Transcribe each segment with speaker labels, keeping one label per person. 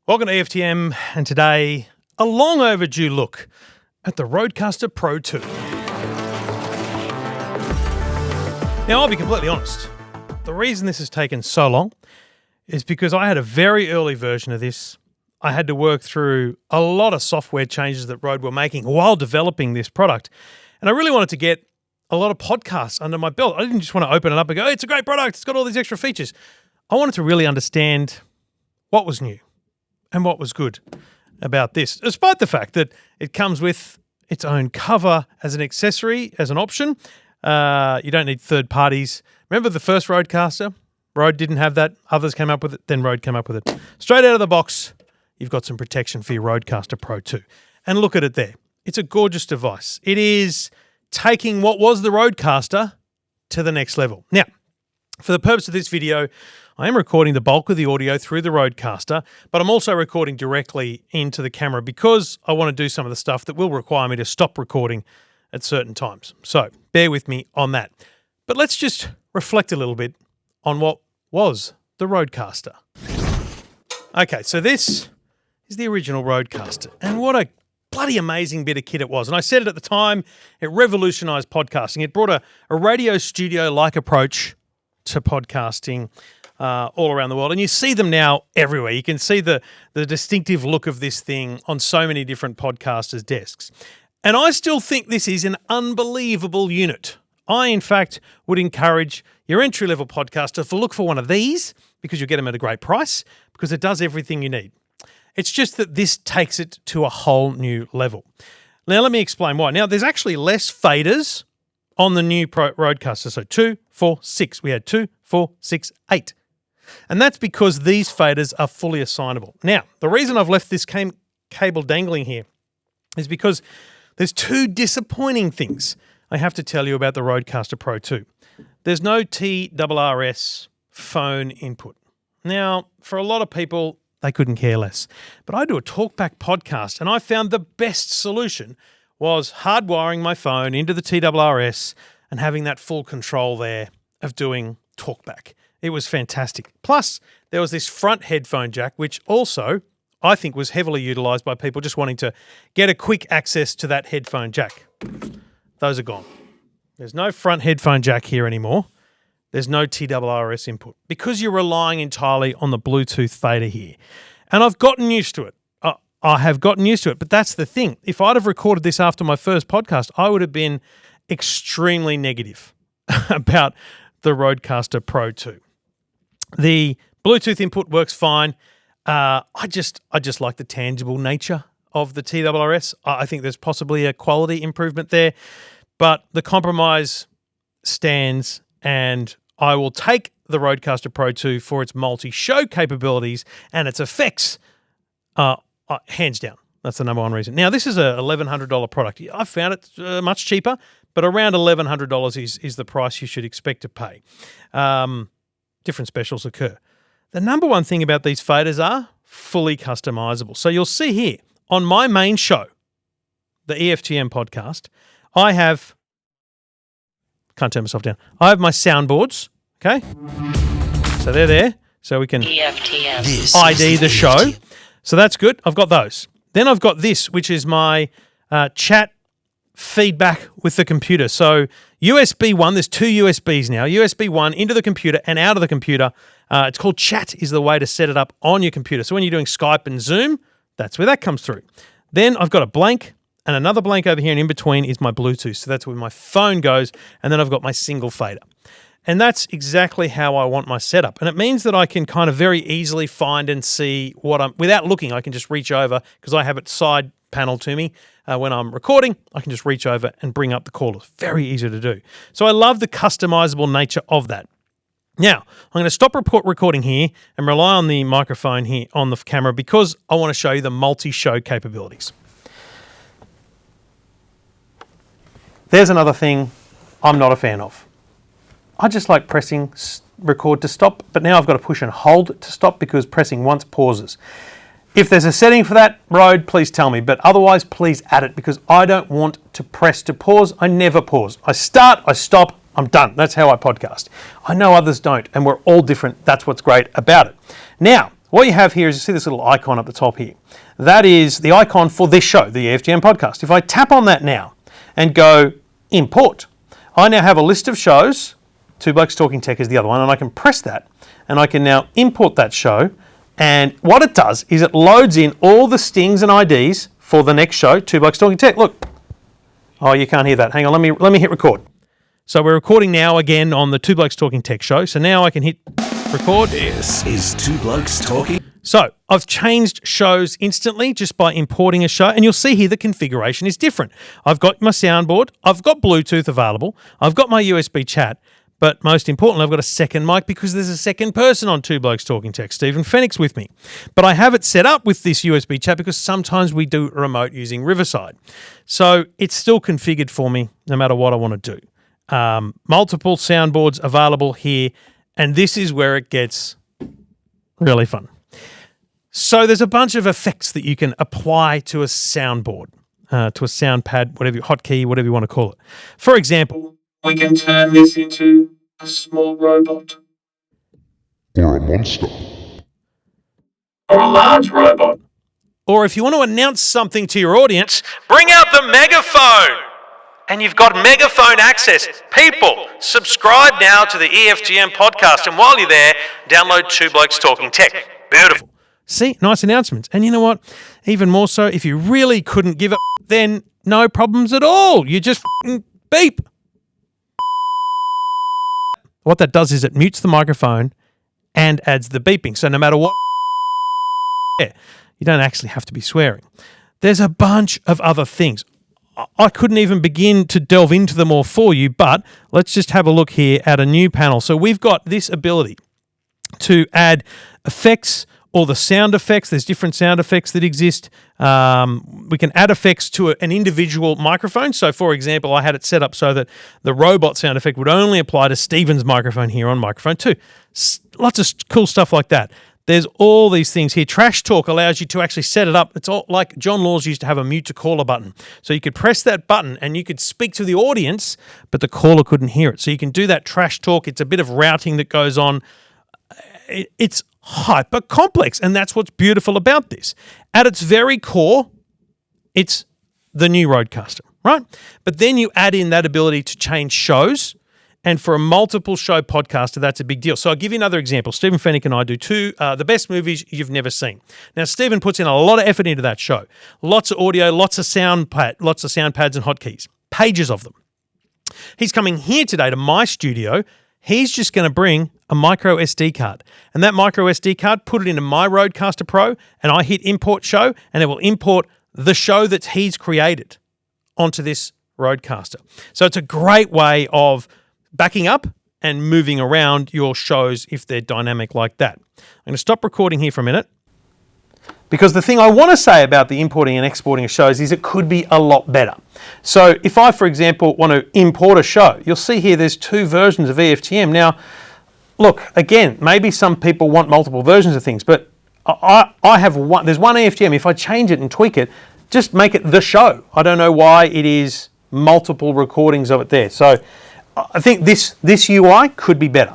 Speaker 1: Welcome to EFTM, and today, a long overdue look at the Rodecaster Pro II. Now, I'll be completely honest. The reason this has taken so long is because I had a very early version of this. I had to work through a lot of software changes that Rode were making while developing this product. And I really wanted to get a lot of podcasts under my belt. I didn't just want to open it up and go, hey, it's a great product, it's got all these extra features. I wanted to really understand what was new and what was good about this, despite the fact that it comes with its own cover as an accessory, as an option. You don't need third parties. Remember the first Rodecaster? Rode didn't have that. Others came up with it. Then Rode came up with it. Straight out of the box, you've got some protection for your Rodecaster Pro II. And look at it there. It's a gorgeous device. It is taking what was the Rodecaster to the next level. Now, for the purpose of this video, I am recording the bulk of the audio through the Rodecaster, but I'm also recording directly into the camera because I want to do some of the stuff that will require me to stop recording at certain times. So bear with me on that. But let's just reflect a little bit on what was the Rodecaster. Okay, so this is the original Rodecaster, and what a bloody amazing bit of kit it was. And I said it at the time, it revolutionized podcasting. It brought a radio studio-like approach to podcasting all around the world. And you see them now everywhere. You can see the distinctive look of this thing on so many different podcasters' desks. And I still think this is an unbelievable unit. I, in fact, would encourage your entry-level podcaster to look for one of these because you'll get them at a great price because it does everything you need. It's just that this takes it to a whole new level. Now, let me explain why. Now, there's actually less faders on the new Rodecaster. So 2, 4, 6. We had 2, 4, 6, 8. And that's because these faders are fully assignable. Now, the reason I've left this cable dangling here is because there's two disappointing things I have to tell you about the Rodecaster Pro II. There's no TRRS phone input. Now, for a lot of people, they couldn't care less. But I do a talkback podcast, and I found the best solution was hardwiring my phone into the TRRS and having that full control there of doing talkback. It was fantastic. Plus, there was this front headphone jack, which also I think was heavily utilized by people just wanting to get a quick access to that headphone jack. Those are gone. There's no front headphone jack here anymore. There's no TRRS input because you're relying entirely on the Bluetooth fader here. And I've gotten used to it. I have gotten used to it, but that's the thing. If I'd have recorded this after my first podcast, I would have been extremely negative about the Rodecaster Pro II. The Bluetooth input works fine. I just like the tangible nature of the TRRS. I think there's possibly a quality improvement there, but the compromise stands, and I will take the Rodecaster Pro II for its multi-show capabilities and its effects, hands down. That's the number one reason. Now, this is a $1,100 product. I found it much cheaper, but around $1,100 is the price you should expect to pay. Different specials occur. The number one thing about these faders are fully customizable. So you'll see here on my main show, the EFTM podcast, I have, can't turn myself down, I have my soundboards, okay? So they're there, so we can EFTM. ID the show. EFTM. So that's good. I've got those. Then I've got this, which is my chat feedback with the computer. So USB 1, there's two USBs now. USB 1 into the computer and out of the computer. It's called Chat is the way to set it up on your computer. So when you're doing Skype and Zoom, that's where that comes through. Then I've got a blank and another blank over here, and in between is my Bluetooth. So that's where my phone goes, and then I've got my single fader. And that's exactly how I want my setup. And it means that I can kind of very easily find and see what I'm, without looking, I can just reach over because I have it side panel to me. When I'm recording, I can just reach over and bring up the caller. Very easy to do. So I love the customizable nature of that. Now, I'm going to stop recording here and rely on the microphone here on the camera because I want to show you the multi-show capabilities. There's another thing I'm not a fan of. I just like pressing record to stop, but now I've got to push and hold to stop because pressing once pauses. If there's a setting for that, Rode, please tell me, but otherwise please add it because I don't want to press to pause. I never pause. I start, I stop, I'm done. That's how I podcast. I know others don't, and we're all different. That's what's great about it. Now, what you have here is, you see this little icon up the top here. That is the icon for this show, the EFTM podcast. If I tap on that now and go import, I now have a list of shows. Two Blokes Talking Tech is the other one, and I can press that and I can now import that show. And what it does is it loads in all the stings and IDs for the next show, Two Blokes Talking Tech. Look. Oh, you can't hear that. Hang on, let me hit record. So we're recording now again on the Two Blokes Talking Tech show. So now I can hit record.
Speaker 2: This is Two Blokes Talking.
Speaker 1: So I've changed shows instantly just by importing a show, and you'll see here the configuration is different. I've got my soundboard, I've got Bluetooth available, I've got my USB chat, but most importantly, I've got a second mic because there's a second person on Two Blokes Talking Tech, Stephen Fennick's with me. But I have it set up with this USB chat because sometimes we do remote using Riverside. So it's still configured for me no matter what I want to do. Multiple soundboards available here, and this is where it gets really fun. So there's a bunch of effects that you can apply to a soundboard, to a sound pad, whatever, hotkey, whatever you want to call it. For example,
Speaker 3: we can turn this into a small robot.
Speaker 2: Or a monster.
Speaker 3: Or a large robot.
Speaker 1: Or if you want to announce something to your audience, bring out the megaphone. And you've got megaphone access. People, subscribe now to the EFTM podcast. And while you're there, download Two Blokes Talking Tech. Beautiful. See, nice announcements. And you know what? Even more so, if you really couldn't give a then no problems at all. You just beep. What that does is it mutes the microphone and adds the beeping. So no matter what, you don't actually have to be swearing. There's a bunch of other things. I couldn't even begin to delve into them all for you, but let's just have a look here at a new panel. So we've got this ability to add effects, or the sound effects. There's different sound effects that exist. We can add effects to an individual microphone. So, for example, I had it set up so that the robot sound effect would only apply to Stephen's microphone here on microphone 2. Lots of cool stuff like that. There's all these things here. Trash Talk allows you to actually set it up. It's all like John Laws used to have a mute to caller button. So you could press that button and you could speak to the audience, but the caller couldn't hear it. So you can do that Trash Talk. It's a bit of routing that goes on. It's hyper complex, and that's what's beautiful about this. At its very core, it's the new Rodecaster, right? But then you add in that ability to change shows, and for a multiple show podcaster, that's a big deal. So I'll give you another example. Stephen Fennick and I do the best movies you've never seen. Now, Stephen puts in a lot of effort into that show. Lots of audio, lots of sound pads and hotkeys, pages of them. He's coming here today to my studio. He's just going to bring a micro SD card. And that micro SD card, put it into my Rodecaster Pro, and I hit import show, and it will import the show that he's created onto this Rodecaster. So it's a great way of backing up and moving around your shows if they're dynamic like that. I'm going to stop recording here for a minute, because the thing I want to say about the importing and exporting of shows is it could be a lot better. So if I, for example, want to import a show, you'll see here there's two versions of EFTM. Now, look, again, maybe some people want multiple versions of things, but I have one. There's one EFTM. If I change it and tweak it, just make it the show. I don't know why it is multiple recordings of it there. So I think this UI could be better.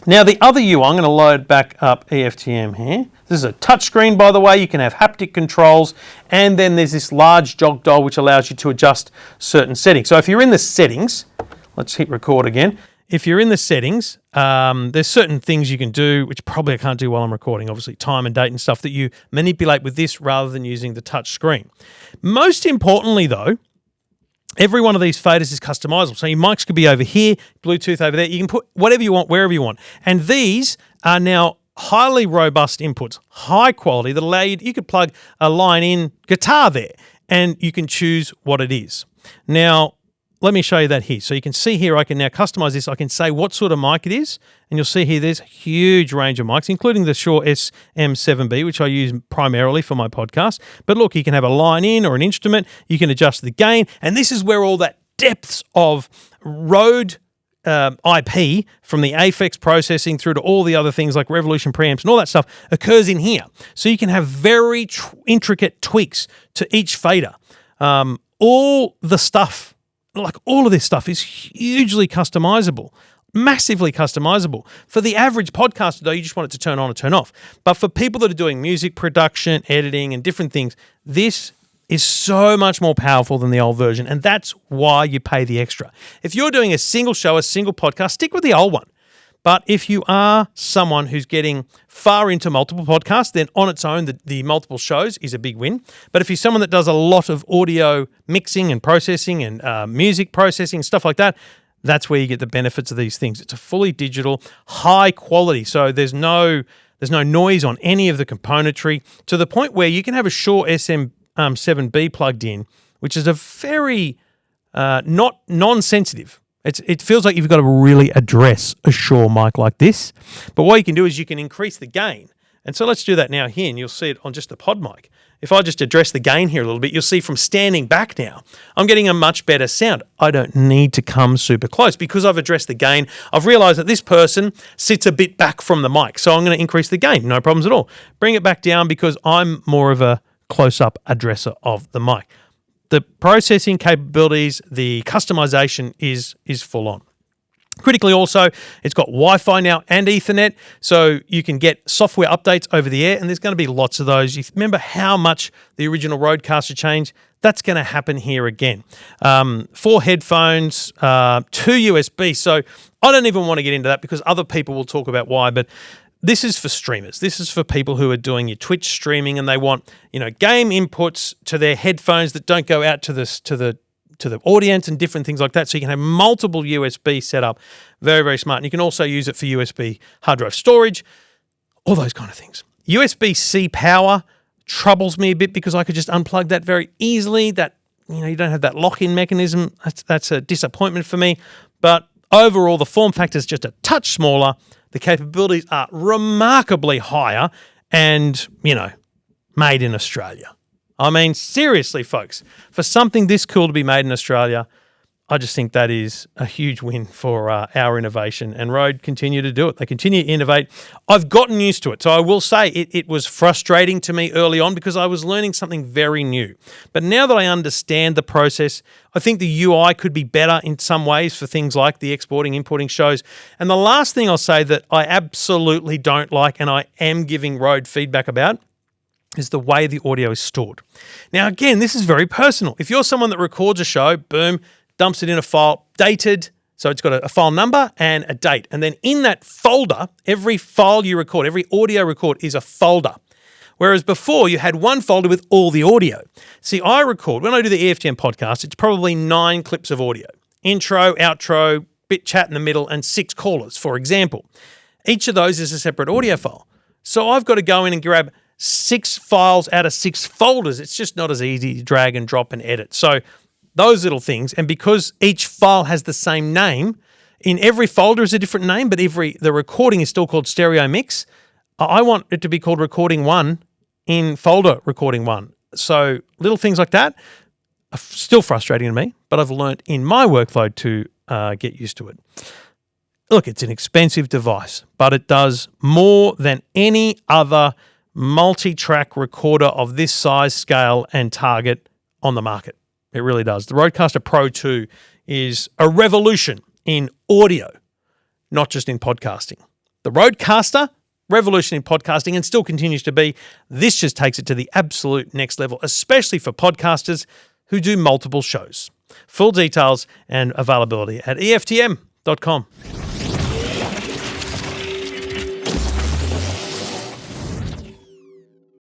Speaker 1: Now, the other UI, I'm going to load back up EFTM here. This is a touchscreen, by the way. You can have haptic controls, and then there's this large jog dial which allows you to adjust certain settings. So if you're in the settings, let's hit record again. If you're in the settings, there's certain things you can do, which probably I can't do while I'm recording, obviously time and date and stuff that you manipulate with this rather than using the touch screen. Most importantly, though, every one of these faders is customizable. So your mics could be over here, Bluetooth over there. You can put whatever you want, wherever you want. And these are now highly robust inputs, high quality, that allow you could plug a line-in guitar there, and you can choose what it is. Now, let me show you that here. So you can see here, I can now customize this. I can say what sort of mic it is, and you'll see here there's a huge range of mics, including the Shure SM7B, which I use primarily for my podcast. But look, you can have a line in or an instrument. You can adjust the gain, and this is where all that depths of Rode IP from the Aphex processing through to all the other things like Revolution preamps and all that stuff occurs in here. So you can have very intricate tweaks to each fader. All the stuff, like all of this stuff, is hugely customizable. massively customizable. For the average podcaster, though, you just want it to turn on or turn off. But for people that are doing music production, editing, and different things, this is so much more powerful than the old version, and that's why you pay the extra. If you're doing a single show, a single podcast, stick with the old one. But if you are someone who's getting far into multiple podcasts, then on its own, the multiple shows is a big win. But if you're someone that does a lot of audio mixing and processing and music processing, stuff like that, that's where you get the benefits of these things. It's a fully digital, high quality. So there's no noise on any of the componentry, to the point where you can have a Shure SM7B plugged in, which is a very not non-sensitive. It feels like you've got to really address a Shure mic like this. But what you can do is you can increase the gain. And so let's do that now here, and you'll see it on just the pod mic. If I just address the gain here a little bit, you'll see from standing back now, I'm getting a much better sound. I don't need to come super close because I've addressed the gain. I've realized that this person sits a bit back from the mic, so I'm going to increase the gain. No problems at all. Bring it back down because I'm more of a close-up addresser of the mic. The processing capabilities, the customization is full on. Critically also, it's got Wi-Fi now and Ethernet, so you can get software updates over the air, and there's going to be lots of those. You remember how much the original Rodecaster changed? That's going to happen here again. 4 headphones, 2 USB, so I don't even want to get into that because other people will talk about why, but this is for streamers. This is for people who are doing your Twitch streaming and they want, game inputs to their headphones that don't go out to the audience and different things like that. So you can have multiple USB set up. Very, very smart. And you can also use it for USB hard drive storage, all those kind of things. USB-C power troubles me a bit because I could just unplug that very easily. That, you don't have that lock-in mechanism. That's a disappointment for me. But overall, the form factor is just a touch smaller. The capabilities are remarkably higher and, made in Australia. I mean, seriously, folks, for something this cool to be made in Australia, I just think that is a huge win for our innovation. And Rode continue to do it. They continue to innovate. I've gotten used to it. So I will say it was frustrating to me early on because I was learning something very new. But now that I understand the process, I think the UI could be better in some ways for things like the exporting, importing shows. And the last thing I'll say that I absolutely don't like, and I am giving Rode feedback about, is the way the audio is stored. Now, again, this is very personal. If you're someone that records a show, boom, dumps it in a file, dated, so it's got a file number and a date. And then in that folder, every file you record, every audio record is a folder. Whereas before, you had one folder with all the audio. See, I record, when I do the EFTM podcast, it's probably 9 clips of audio. Intro, outro, bit chat in the middle, and 6 callers, for example. Each of those is a separate audio file. So I've got to go in and grab 6 files out of 6 folders. It's just not as easy to drag and drop and edit. So those little things, and because each file has the same name, in every folder is a different name, but the recording is still called stereo mix. I want it to be called recording 1 in folder recording 1. So little things like that are still frustrating to me, but I've learnt in my workload to get used to it. Look, it's an expensive device, but it does more than any other multi-track recorder of this size, scale, and target on the market. It really does. The Rodecaster Pro II is a revolution in audio, not just in podcasting. The Rodecaster, revolution in podcasting, and still continues to be. This just takes it to the absolute next level, especially for podcasters who do multiple shows. Full details and availability at EFTM.com.